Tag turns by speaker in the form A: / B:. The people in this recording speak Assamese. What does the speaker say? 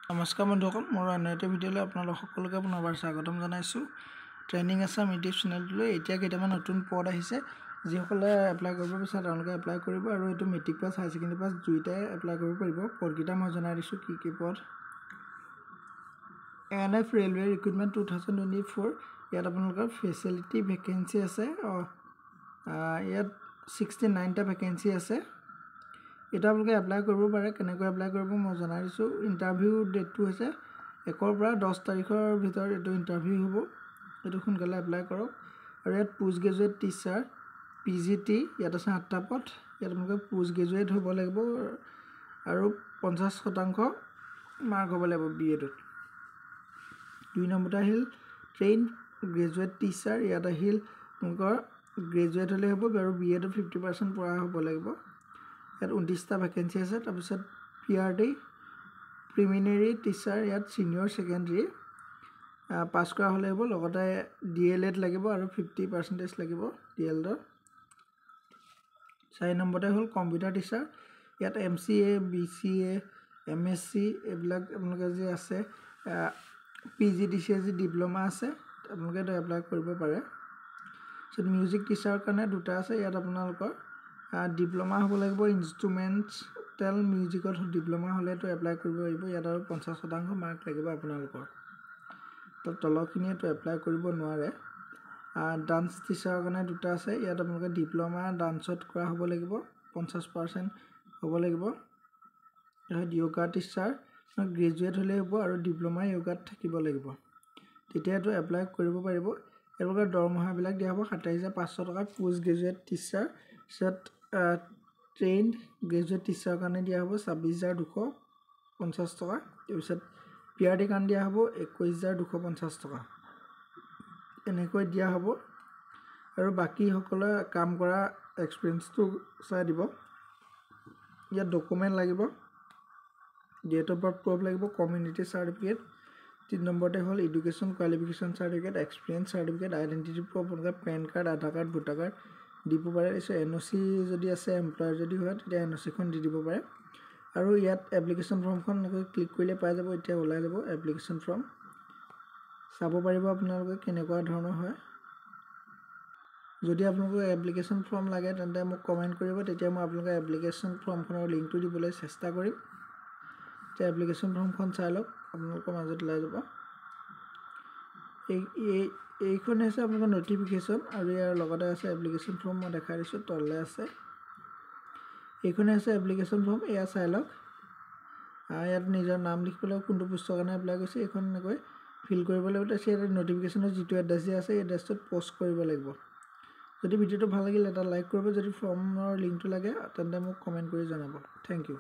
A: নমস্কাৰ বন্ধুসকল, মোৰ অন্য এটা ভিডিঅ'লৈ আপোনালোক সকলোকে পুনৰবাৰ স্বাগতম জনাইছোঁ। ট্ৰেইনিং আছাম ইউটিউব চেনেলটোলৈ এতিয়া কেইটামান নতুন পদ আহিছে। যিসকলে এপ্লাই কৰিব বিচাৰে তেওঁলোকে এপ্লাই কৰিব আৰু এইটো matric pass higher secondary pass দুয়োটাই এপ্লাই কৰিব পাৰিব। পদকেইটা মই জনাই দিছোঁ কি পদ। ANF ৰেলৱে ৰিক্ৰুটমেণ্ট 2024, ইয়াত আপোনালোকৰ ফেচিলিটি ভেকেঞ্চি আছে। ইয়াত 69টা ভেকেঞ্চি আছে। এটা আপোনালোকে এপ্লাই কৰিব পাৰে। কেনেকৈ এপ্লাই কৰিব মই জনাই দিছোঁ। ইণ্টাৰভিউ ডেটটো হৈছে 1 পৰা 10 তাৰিখৰ ভিতৰত এইটো ইণ্টাৰভিউ হ'ব। এইটো সোনকালে এপ্লাই কৰক। আৰু ইয়াত পোষ্ট গ্ৰেজুৱেট টিচাৰ PGT ইয়াত আছে 8টা পদ। ইয়াত আপোনালোকে পোষ্ট গ্ৰেজুৱেট হ'ব লাগিব আৰু 50% মাৰ্ক হ'ব লাগিব BA-টোত। 2 নম্বৰতে আহিল ট্ৰেইন গ্ৰেজুৱেট টিচাৰ। ইয়াত আহিল আপোনালোকৰ গ্ৰেজুৱেট হ'লে হ'ব আৰু BA-টো 50% পৰা হ'ব লাগিব। ইয়াত 29টা ভেকেঞ্চি আছে। তাৰপিছত PRD প্ৰিমিনেৰী টিচাৰ, ইয়াত ছিনিয়ৰ ছেকেণ্ডেৰী পাছ কৰা হ'লে হ'ব। লগতে DLED লাগিব আৰু 50% লাগিব DLEDৰ। 4 নম্বৰতে হ'ল কম্পিউটাৰ টিচাৰ। ইয়াত MCA BCA MSc এইবিলাক আপোনালোকে যি আছে, PGDCA ডিপ্ল'মা আছে, আপোনালোকে এইটো এপ্লাই কৰিব পাৰে। তাৰপিছত মিউজিক টিচাৰৰ কাৰণে 2টা আছে। ইয়াত আপোনালোকৰ ডিপ্ল'মা হ'ব লাগিব। ইনষ্ট্ৰুমেণ্টেল মিউজিকত ডিপ্ল'মা হ'লে এইটো এপ্লাই কৰিব পাৰিব। ইয়াত আৰু 50% মাৰ্ক লাগিব আপোনালোকৰ। তলৰখিনিয়ে এইটো এপ্লাই কৰিব নোৱাৰে। ডান্স টিচাৰৰ কাৰণে 2টা আছে। ইয়াত আপোনালোকে ডিপ্ল'মা ডান্সত কৰা হ'ব লাগিব, 50% হ'ব লাগিব। তাৰপিছত য়োগা টিচাৰ গ্ৰেজুৱেট হ'লেই হ'ব আৰু ডিপ্ল'মা য়োগাত থাকিব লাগিব, তেতিয়া এইটো এপ্লাই কৰিব পাৰিব। তেওঁলোকৰ দৰমহাবিলাক দিয়া হ'ব 27,500 টকা পোষ্ট গ্ৰেজুৱেট টিচাৰ। তাৰপিছত ট্ৰেইন গ্ৰেজুৱেট টিচাৰৰ কাৰণে দিয়া হ'ব 26,250 টকা। তাৰপিছত PRD কাৰণে দিয়া হ'ব 21,250 টকা। এনেকৈ দিয়া হ'ব। আৰু বাকীসকলে কাম কৰা এক্সপিৰিয়েঞ্চটো চাই দিব। ইয়াত ডকুমেণ্ট লাগিব, ডেট অফ বাৰ্থ প্ৰুফ লাগিব, কমিউনিটি চাৰ্টিফিকেট। 3 নম্বৰতে হ'ল education qualification certificate, experience certificate, identity proof আপোনালোকে পেন কাৰ্ড, আধাৰ কাৰ্ড, ভোটাৰ কাৰ্ড দিব পাৰে। তাৰপিছত NOC যদি আছে, এমপ্লয়াৰ যদি হয় তেতিয়া NOCখন দি দিব পাৰে। আৰু ইয়াত এপ্লিকেশ্যন ফৰ্মখন এনেকৈ ক্লিক কৰিলে পাই যাব। এতিয়া ওলাই যাব এপ্লিকেশ্যন ফৰ্ম, চাব পাৰিব আপোনালোকে কেনেকুৱা ধৰণৰ হয়। যদি আপোনালোকৰ এপ্লিকেশ্যন ফৰ্ম লাগে তেন্তে মোক কমেণ্ট কৰিব, তেতিয়া মই আপোনালোকৰ এপ্লিকেশ্যন ফৰ্মখনৰ লিংকটো দিবলৈ চেষ্টা কৰিম। এতিয়া এপ্লিকেশ্যন ফৰ্মখন চাই লওক, আপোনালোকৰ মাজত ওলাই যাব। এইখন হৈছে আপোনালোকৰ ন'টিফিকেশ্যন আৰু ইয়াৰ লগতে আছে এপ্লিকেশ্যন ফৰ্ম। মই দেখাই দিছোঁ, তললৈ আছে। এইখনে আছে এপ্লিকেশ্যন ফৰ্ম, এয়া চাই লওক। ইয়াত নিজৰ নাম লিখিব লাগিব, কোনটো পোষ্টৰ কাৰণে এপ্লাই কৰিছে এইখন এনেকৈ ফিল কৰিব লাগিব। তাৰপিছত ইয়াত ন'টিফিকেশ্যনৰ যিটো এড্ৰেছ দিয়া আছে এই এড্ৰেছটোত প'ষ্ট কৰিব লাগিব। যদি ভিডিঅ'টো ভাল লাগিল এটা লাইক কৰিব। যদি ফৰ্মৰ লিংকটো লাগে তেন্তে মোক কমেণ্ট কৰি জনাব। Thank U.